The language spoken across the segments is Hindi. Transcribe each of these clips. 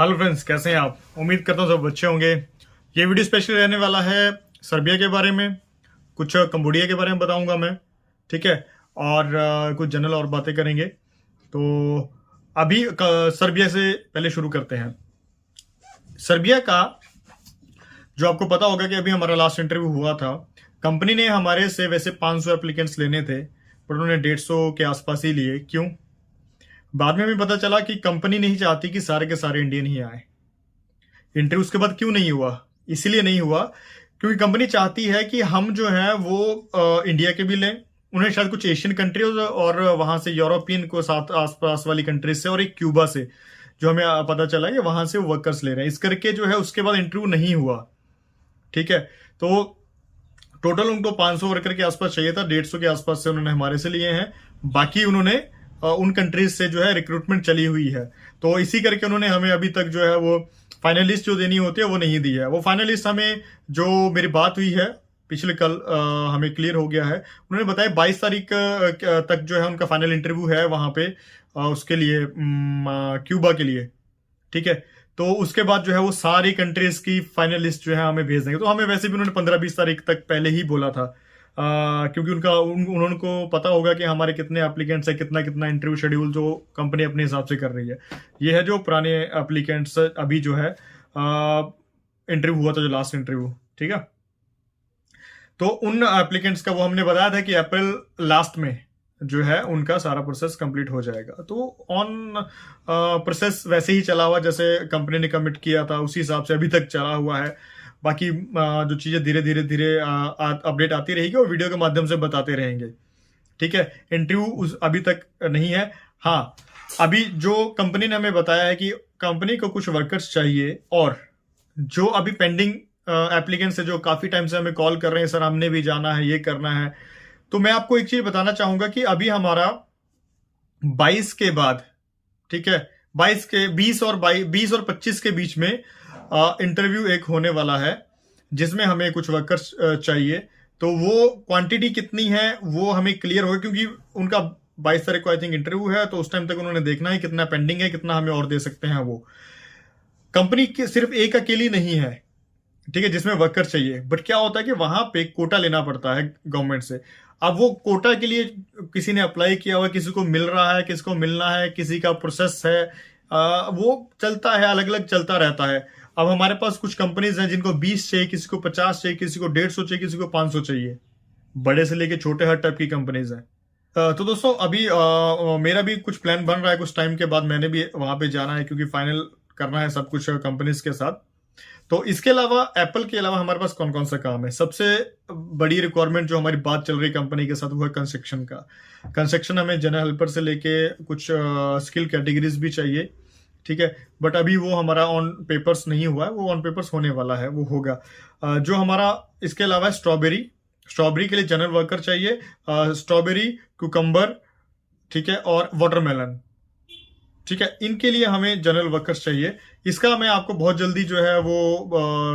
हेलो फ्रेंड्स, कैसे हैं आप? उम्मीद करता हूँ सब अच्छे होंगे। ये वीडियो स्पेशल रहने वाला है सर्बिया के बारे में, कुछ कंबोडिया के बारे में बताऊंगा मैं। ठीक है। और कुछ जनरल और बातें करेंगे। तो अभी सर्बिया से पहले शुरू करते हैं। सर्बिया का जो आपको पता होगा कि अभी हमारा लास्ट इंटरव्यू हुआ था। कंपनी ने हमारे से वैसे 500 एप्लीकेंट्स लेने थे, पर उन्होंने 150 के आसपास ही लिए। क्यों? बाद में भी पता चला कि कंपनी नहीं चाहती कि सारे के सारे इंडियन ही आए। इंटरव्यू उसके बाद क्यों नहीं हुआ? इसीलिए नहीं हुआ क्योंकि कंपनी चाहती है कि हम जो है वो इंडिया के भी लें। उन्हें शायद कुछ एशियन कंट्रीज और वहां से यूरोपियन को साथ आसपास वाली कंट्रीज से और एक क्यूबा से, जो हमें पता चला कि वहां से वर्कर्स ले रहे हैं। इस करके जो है उसके बाद इंटरव्यू नहीं हुआ। ठीक है। तो टोटल उनको 500 वर्कर के आसपास चाहिए था, 150 के आसपास से उन्होंने हमारे से लिए हैं। बाकी उन्होंने उन कंट्रीज से जो है रिक्रूटमेंट चली हुई है। तो इसी करके उन्होंने हमें अभी तक जो है वो फाइनलिस्ट जो देनी होती है वो नहीं दी है। वो फाइनलिस्ट हमें, जो मेरी बात हुई है पिछले कल, हमें क्लियर हो गया है। उन्होंने बताया 22 तारीख तक जो है उनका फाइनल इंटरव्यू है वहां पे, उसके लिए, क्यूबा के लिए। ठीक है। तो उसके बाद जो है वो सारी कंट्रीज की फाइनल लिस्ट जो है हमें भेज देंगे। तो हमें वैसे भी उन्होंने 15-20 तारीख तक पहले ही बोला था, क्योंकि उन्होंने को पता होगा कि हमारे कितने एप्लीकेंट्स है, कितना कितना इंटरव्यू शेड्यूल जो कंपनी अपने हिसाब से कर रही है। ये है जो पुराने एप्लीकेंट्स अभी जो है इंटरव्यू हुआ था, जो लास्ट इंटरव्यू। ठीक है। तो उन एप्लीकेंट्स का वो हमने बताया था कि अप्रैल लास्ट में जो है उनका सारा प्रोसेस कंप्लीट हो जाएगा। तो ऑन प्रोसेस वैसे ही चला हुआ जैसे कंपनी ने कमिट किया था, उसी हिसाब से अभी तक चला हुआ है। बाकी जो चीजें धीरे धीरे धीरे अपडेट आती रहेगी और वीडियो के माध्यम से बताते रहेंगे। ठीक है। इंटरव्यू अभी तक नहीं है। हाँ, अभी जो कंपनी ने हमें बताया है कि कंपनी को कुछ वर्कर्स चाहिए, और जो अभी पेंडिंग एप्लीकेंट्स है जो काफी टाइम से हमें कॉल कर रहे हैं, सर हमने भी जाना है, ये करना है। तो मैं आपको एक चीज बताना चाहूंगा कि अभी हमारा 22 के बाद, ठीक है, 20 और 25 के बीच में इंटरव्यू एक होने वाला है, जिसमें हमें कुछ वर्कर्स चाहिए। तो वो क्वांटिटी कितनी है वो हमें क्लियर होगा, क्योंकि उनका 22 तारीख को आई थिंक इंटरव्यू है। तो उस टाइम तक उन्होंने देखना है कितना पेंडिंग है, कितना हमें और दे सकते हैं। वो कंपनी की सिर्फ एक अकेली नहीं है, ठीक है, जिसमें वर्कर चाहिए। बट क्या होता है कि वहां पे कोटा लेना पड़ता है गवर्नमेंट से। अब वो कोटा के लिए किसी ने अप्लाई किया हुआ, किसी को मिल रहा है, किसी को मिलना है, किसी का प्रोसेस है, वो चलता है, अलग अलग चलता रहता है। अब हमारे पास कुछ कंपनीज हैं जिनको 20 चाहिए, किसी को 50 चाहिए, किसी को 150 चाहिए, किसी को 500 चाहिए। बड़े से लेके छोटे हर टाइप की कंपनीज हैं। तो दोस्तों अभी मेरा भी कुछ प्लान बन रहा है। कुछ टाइम के बाद मैंने भी वहां पे जाना है, क्योंकि फाइनल करना है सब कुछ कंपनीज के साथ। तो इसके अलावा, एप्पल के अलावा हमारे पास कौन कौन सा काम है? सबसे बड़ी रिक्वायरमेंट जो हमारी बात चल रही कंपनी के साथ वो है कंस्ट्रक्शन का। कंस्ट्रक्शन हमें जनरल हेल्पर से लेके कुछ स्किल कैटेगरीज भी चाहिए। ठीक है। बट अभी वो हमारा ऑन पेपर्स नहीं हुआ है, वो ऑन पेपर्स होने वाला है, वो होगा। जो हमारा इसके अलावा है स्ट्रॉबेरी। स्ट्रॉबेरी के लिए जनरल वर्कर चाहिए। स्ट्रॉबेरी, कुकम्बर, ठीक है, और वाटरमेलन। ठीक है। इनके लिए हमें जनरल वर्कर्स चाहिए। इसका मैं आपको बहुत जल्दी जो है वो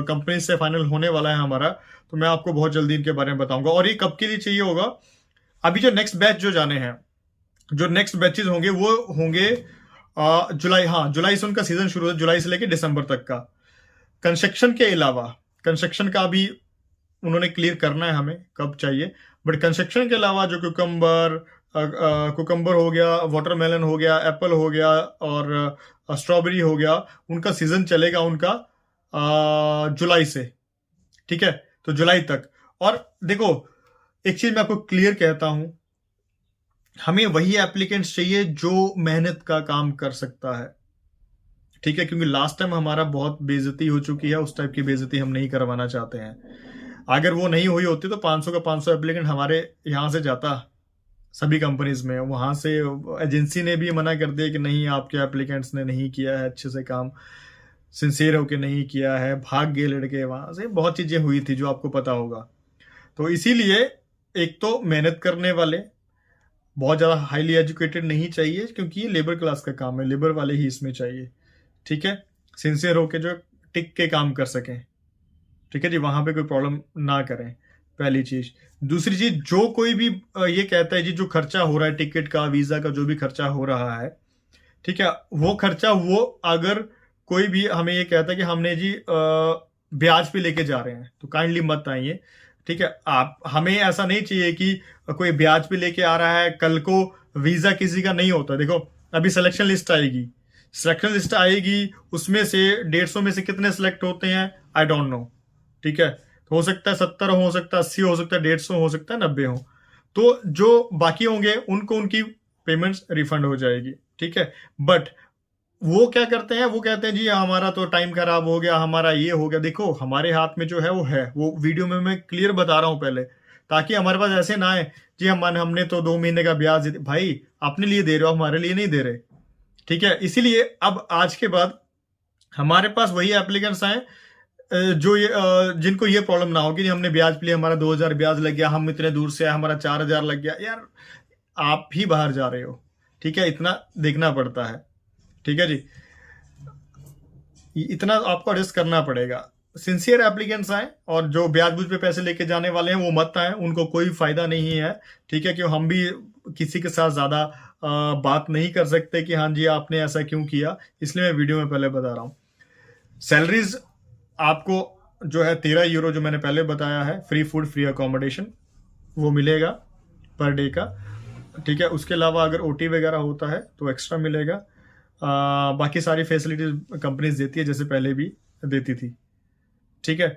कंपनी से फाइनल होने वाला है हमारा। तो मैं आपको बहुत जल्दी इनके बारे में बताऊंगा। और ये कब के लिए चाहिए होगा? अभी जो नेक्स्ट बैच जो जाने हैं, जो नेक्स्ट बैचेस होंगे वो होंगे जुलाई। हाँ, जुलाई से उनका सीजन शुरू है, जुलाई से लेकर दिसंबर तक का। कंस्ट्रक्शन के अलावा, कंस्ट्रक्शन का अभी उन्होंने क्लियर करना है हमें कब चाहिए। बट कंस्ट्रक्शन के अलावा जो कुकम्बर हो गया, वाटरमेलन हो गया, एप्पल हो गया, और स्ट्रॉबेरी हो गया, उनका सीजन चलेगा उनका जुलाई से। ठीक है। तो जुलाई तक। और देखो, एक चीज मैं आपको क्लियर कहता हूं, हमें वही एप्लीकेंट्स चाहिए जो मेहनत का काम कर सकता है। ठीक है। क्योंकि लास्ट टाइम हमारा बहुत बेइज्जती हो चुकी है, उस टाइप की बेइज्जती हम नहीं करवाना चाहते हैं। अगर वो नहीं हुई होती तो 500 का 500 एप्लीकेंट हमारे यहां से जाता सभी कंपनीज में। वहां से एजेंसी ने भी मना कर दिया कि नहीं, आपके एप्लीकेंट्स ने नहीं किया है अच्छे से काम, सिंसियर होके नहीं किया है, भाग गए लड़के वहां से। बहुत चीजें हुई थी जो आपको पता होगा। तो इसीलिए एक तो मेहनत करने वाले, बहुत ज्यादा हाईली एजुकेटेड नहीं चाहिए, क्योंकि ये लेबर क्लास का काम है, लेबर वाले ही इसमें चाहिए। ठीक है। सिंसियर होके जो टिक के काम कर सकें। ठीक है जी, वहां पे कोई प्रॉब्लम ना करें, पहली चीज। दूसरी चीज, जो कोई भी ये कहता है जी जो खर्चा हो रहा है, टिकट का, वीजा का, जो भी खर्चा हो रहा है, ठीक है, वो खर्चा वो अगर कोई भी हमें ये कहता है कि हमने जी ब्याज पे लेके जा रहे हैं, तो काइंडली मत आइए। ठीक है, आप हमें ऐसा नहीं चाहिए कि कोई ब्याज पे लेके आ रहा है, कल को वीजा किसी का नहीं होता। देखो अभी सिलेक्शन लिस्ट आएगी, सिलेक्शन लिस्ट आएगी, उसमें से 150 में से कितने सिलेक्ट होते हैं आई डोंट नो। ठीक है, तो हो सकता है 70 हो सकता है 80 हो सकता है 150 हो सकता है 90 हो, तो जो बाकी होंगे उनको उनकी पेमेंट्स रिफंड हो जाएगी। ठीक है, बट वो क्या करते हैं, वो कहते हैं जी हमारा तो टाइम खराब हो गया, हमारा ये हो गया। देखो हमारे हाथ में जो है वो वीडियो में मैं क्लियर बता रहा हूं पहले, ताकि हमारे पास ऐसे ना आए जी हमने तो 2 महीने का ब्याज भाई अपने लिए दे रहे हो, हमारे लिए नहीं दे रहे। ठीक है, इसीलिए अब आज के बाद हमारे पास वही एप्लीकेंट्स आए जो ये जिनको ये प्रॉब्लम ना हो कि हमने ब्याज पे लिया, हमारा 2000 ब्याज लग गया, हम इतने दूर से आए, हमारा 4000 लग गया। यार आप ही बाहर जा रहे हो, ठीक है, इतना देखना पड़ता है। ठीक है जी, इतना आपको एडजस्ट करना पड़ेगा। सिंसियर एप्लीकेंट्स आए, और जो ब्याज बूझ पे पैसे लेके जाने वाले हैं वो मत आए, उनको कोई फायदा नहीं है। ठीक है, कि हम भी किसी के साथ ज्यादा बात नहीं कर सकते कि हाँ जी आपने ऐसा क्यों किया, इसलिए मैं वीडियो में पहले बता रहा हूँ। सैलरीज आपको जो है 13 यूरो जो मैंने पहले बताया है, फ्री फूड फ्री अकोमोडेशन वो मिलेगा पर डे का। ठीक है, उसके अलावा अगर ओटी वगैरह होता है तो एक्स्ट्रा मिलेगा। बाकी सारी फैसिलिटीज कंपनीज देती है जैसे पहले भी देती थी। ठीक है,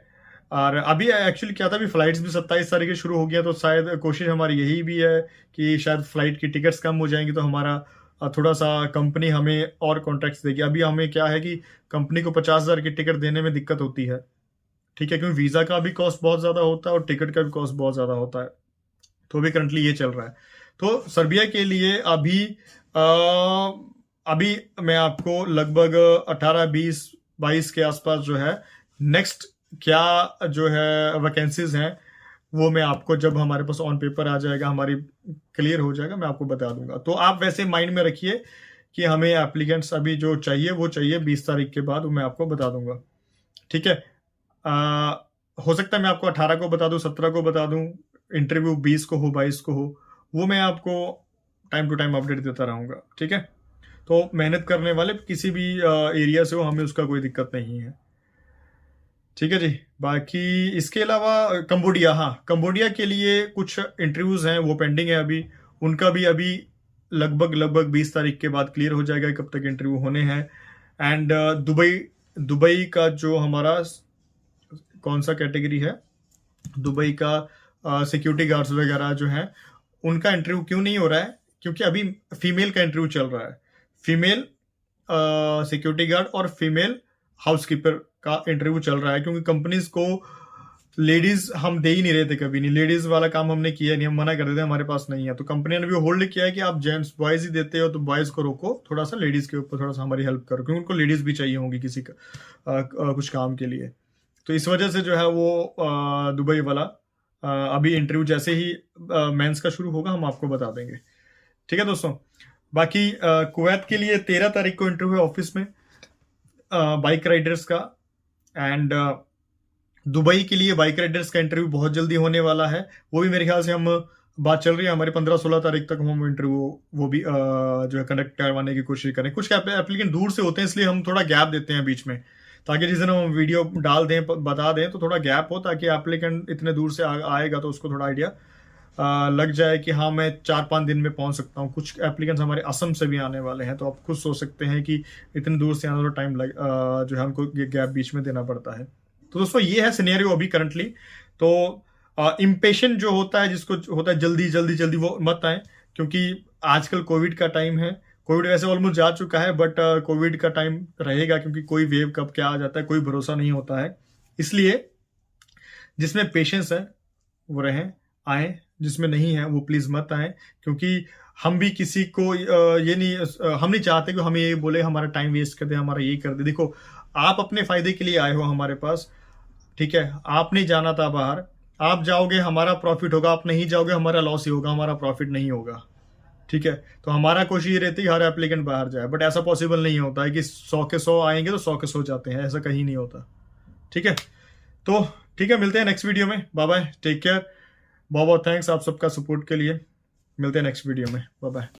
और अभी एक्चुअली क्या था, अभी फ्लाइट्स भी 27 तारीख से शुरू हो गया, तो शायद कोशिश हमारी यही भी है कि शायद फ्लाइट की टिकट्स कम हो जाएंगी, तो हमारा थोड़ा सा कंपनी हमें और कॉन्ट्रैक्ट्स देगी। अभी हमें क्या है कि कंपनी को 50,000 की टिकट देने में दिक्कत होती है। ठीक है, क्योंकि वीज़ा का भी कॉस्ट बहुत ज़्यादा होता है और टिकट का भी कॉस्ट बहुत ज़्यादा होता है, तो अभी करंटली ये चल रहा है। तो सर्बिया के लिए अभी मैं आपको लगभग 18-20-22 के आसपास जो है नेक्स्ट क्या जो है वैकेंसीज हैं, वो मैं आपको जब हमारे पास ऑन पेपर आ जाएगा, हमारी क्लियर हो जाएगा, मैं आपको बता दूंगा। तो आप वैसे माइंड में रखिए कि हमें एप्लीकेंट्स अभी जो चाहिए वो चाहिए 20 तारीख के बाद, वो मैं आपको बता दूंगा। ठीक है, हो सकता है मैं आपको 18 को बता दूं, 17 को बता दूं, इंटरव्यू 20 को हो 22 को हो, वो मैं आपको टाइम टू टाइम अपडेट देता रहूंगा। ठीक है, तो मेहनत करने वाले किसी भी एरिया से हो, हमें उसका कोई दिक्कत नहीं है। ठीक है जी, बाकी इसके अलावा कंबोडिया, हाँ कंबोडिया के लिए कुछ इंटरव्यूज हैं वो पेंडिंग है अभी, उनका भी अभी लगभग 20 तारीख के बाद क्लियर हो जाएगा कब तक इंटरव्यू होने हैं। एंड दुबई का जो हमारा कौन सा कैटेगरी है, दुबई का सिक्योरिटी गार्ड्स वगैरह जो हैं उनका इंटरव्यू क्यों नहीं हो रहा है, क्योंकि अभी फीमेल का इंटरव्यू चल रहा है। फीमेल सिक्योरिटी गार्ड और फीमेल हाउसकीपर का इंटरव्यू चल रहा है, क्योंकि कंपनीज को लेडीज हम दे ही नहीं रहे थे, कभी नहीं, लेडीज वाला काम हमने किया नहीं, हम मना कर देते हमारे पास नहीं है। तो कंपनी ने भी होल्ड किया है कि आप जेंट्स बॉयज ही देते हो तो बॉयज को रोको, थोड़ा सा लेडीज के ऊपर थोड़ा सा हमारी हेल्प करो, क्योंकि उनको लेडीज भी चाहिए होंगी किसी का कुछ काम के लिए। तो इस वजह से जो है वो दुबई वाला अभी इंटरव्यू जैसे ही मेंस का शुरू होगा हम आपको बता देंगे। ठीक है दोस्तों, बाकी कुवैत के लिए 13 तारीख को इंटरव्यू है ऑफिस में बाइक राइडर्स का। एंड दुबई के लिए बाइक राइडर्स का इंटरव्यू बहुत जल्दी होने वाला है, वो भी मेरे ख्याल से हम बात चल रही है हमारी 15-16 तारीख तक हम इंटरव्यू वो भी जो है कंडक्ट करवाने की कोशिश करें। कुछ एप्लीकेंट दूर से होते हैं इसलिए हम थोड़ा गैप देते हैं बीच में, ताकि जिस दिन हम वीडियो डाल दें बता दें तो थोड़ा गैप हो, ताकि एप्लीकेंट इतने दूर से आएगा तो उसको थोड़ा आइडिया लग जाए कि हाँ मैं 4-5 दिन में पहुंच सकता हूँ। कुछ एप्लीकेंट्स हमारे असम से भी आने वाले हैं, तो आप खुद सोच सकते हैं कि इतने दूर से आने टाइम जो है हमको गैप बीच में देना पड़ता है। तो दोस्तों ये है सिनेरियो अभी करंटली। तो इम्पेशेंट जो होता है, जिसको होता है जल्दी जल्दी जल्दी, वो मत आए, क्योंकि आजकल कोविड का टाइम है। कोविड वैसे ऑलमोस्ट जा चुका है, बट कोविड का टाइम रहेगा, क्योंकि कोई वेव कब क्या आ जाता है कोई भरोसा नहीं होता है। इसलिए जिसमें पेशेंस है वो रहें, आए, जिसमें नहीं है वो प्लीज मत आए, क्योंकि हम भी किसी को ये नहीं हम नहीं चाहते कि हमें ये बोले हमारा टाइम वेस्ट कर दे, हमारा ये कर दे। देखो आप अपने फायदे के लिए आए हो हमारे पास, ठीक है, आप नहीं जाना था बाहर, आप जाओगे हमारा प्रॉफिट होगा, आप नहीं जाओगे हमारा लॉस ही होगा, हमारा प्रॉफिट नहीं होगा। ठीक है, तो हमारा कोशिश ये रहती है हर एप्लीकेंट बाहर जाए, बट ऐसा पॉसिबल नहीं होता है कि 100 के 100 आएंगे तो 100 के 100 जाते हैं, ऐसा कहीं नहीं होता। ठीक है, तो ठीक है, मिलते हैं नेक्स्ट वीडियो में, बाय बाय, टेक केयर, बहुत बहुत थैंक्स आप सबका सपोर्ट के लिए, मिलते हैं नेक्स्ट वीडियो में, बाय बाय।